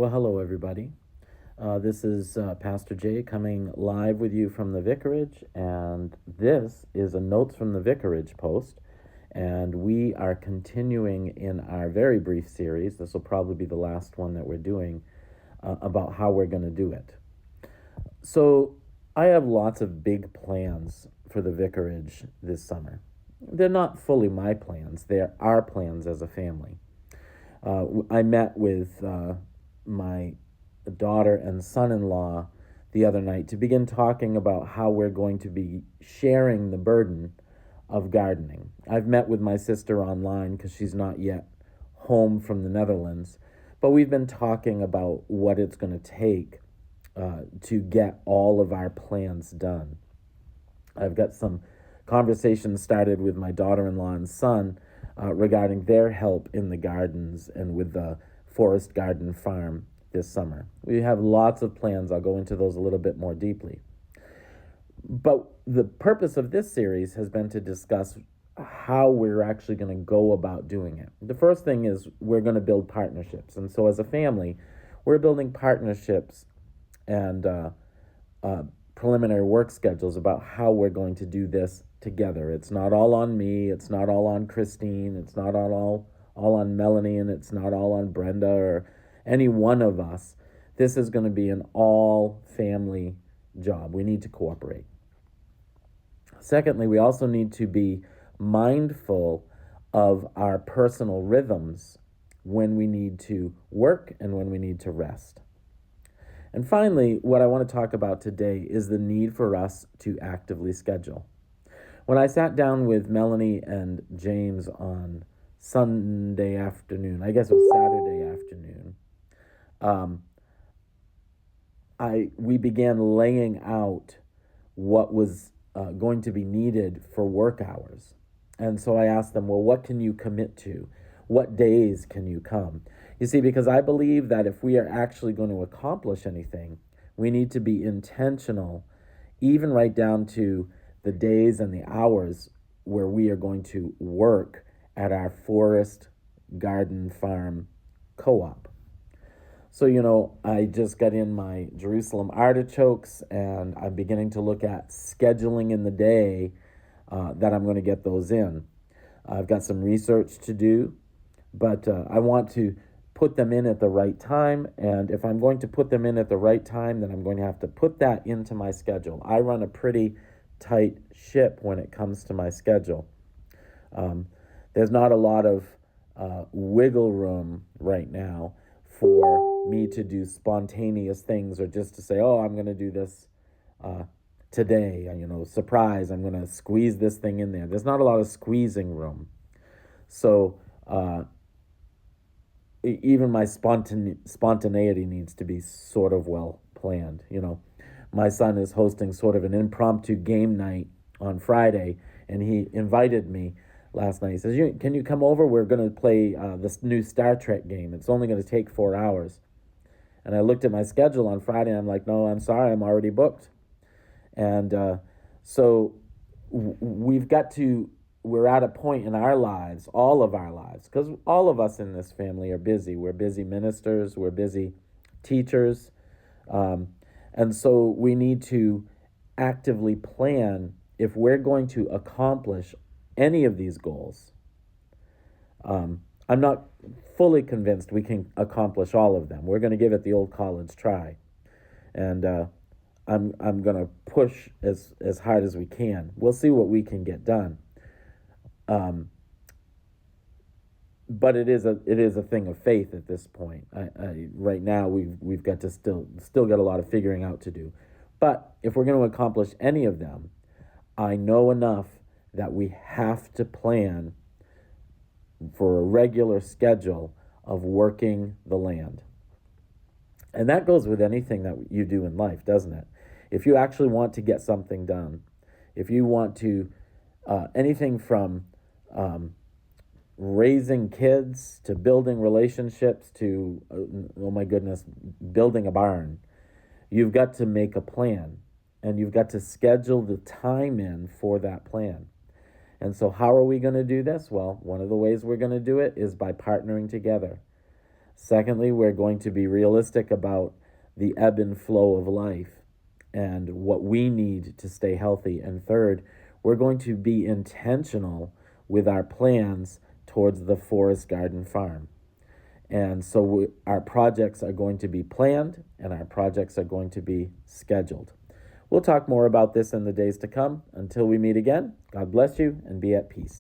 Well, hello, everybody. This is Pastor Jay coming live with you from the vicarage, and this is a Notes from the Vicarage post. And we are continuing in our very brief series. This will probably be the last one that we're doing about how we're going to do it. So, I have lots of big plans for the vicarage this summer. They're not fully my plans, they're our plans as a family. I met with my daughter and son-in-law the other night to begin talking about how we're going to be sharing the burden of gardening. I've met with my sister online because she's not yet home from the Netherlands, but we've been talking about what it's going to take to get all of our plans done. I've got some conversations started with my daughter-in-law and son regarding their help in the gardens and with the forest garden farm this summer. We have lots of plans. I'll go into those a little bit more deeply. But the purpose of this series has been to discuss how we're actually going to go about doing it. The first thing is we're going to build partnerships. And so as a family, we're building partnerships and preliminary work schedules about how we're going to do this together. It's not all on me. It's not all on Christine. It's not all on Melanie, and it's not all on Brenda or any one of us. This is going to be an all family job. We need to cooperate. Secondly, we also need to be mindful of our personal rhythms when we need to work and when we need to rest. And finally, what I want to talk about today is the need for us to actively schedule. When I sat down with Melanie and James on Sunday afternoon, I guess it was Saturday afternoon, we began laying out what was going to be needed for work hours. And so I asked them, well, what can you commit to? What days can you come? You see, because I believe that if we are actually going to accomplish anything, we need to be intentional, even right down to the days and the hours where we are going to work at our forest garden farm co-op. So, I just got in my Jerusalem artichokes, and I'm beginning to look at scheduling in the day that I'm going to get those in. I've got some research to do, but I want to put them in at the right time. And if I'm going to put them in at the right time, then I'm going to have to put that into my schedule. I run a pretty tight ship when it comes to my schedule. There's not a lot of wiggle room right now for me to do spontaneous things or just to say, oh, I'm going to do this today, surprise, I'm going to squeeze this thing in there. There's not a lot of squeezing room. So even my spontaneity needs to be sort of well planned. My son is hosting sort of an impromptu game night on Friday, and he invited me last night. He says, can you come over? We're going to play this new Star Trek game. It's only going to take 4 hours. And I looked at my schedule on Friday, and I'm like, no, I'm sorry, I'm already booked. And so we're at a point in our lives, all of our lives, because all of us in this family are busy. We're busy ministers, we're busy teachers. And so we need to actively plan if we're going to accomplish any of these goals. I'm not fully convinced we can accomplish all of them. We're going to give it the old college try. And I'm going to push as hard as we can. We'll see what we can get done. But it is a thing of faith at this point. Right now we've got to still got a lot of figuring out to do. But if we're going to accomplish any of them, I know enough that we have to plan for a regular schedule of working the land. And that goes with anything that you do in life, doesn't it? If you actually want to get something done, if you want to, anything from raising kids to building relationships to, oh my goodness, building a barn, you've got to make a plan, and you've got to schedule the time in for that plan. And so how are we going to do this? Well, one of the ways we're going to do it is by partnering together. Secondly, we're going to be realistic about the ebb and flow of life and what we need to stay healthy. And third, we're going to be intentional with our plans towards the forest garden farm. And so our projects are going to be planned and our projects are going to be scheduled. We'll talk more about this in the days to come. Until we meet again, God bless you and be at peace.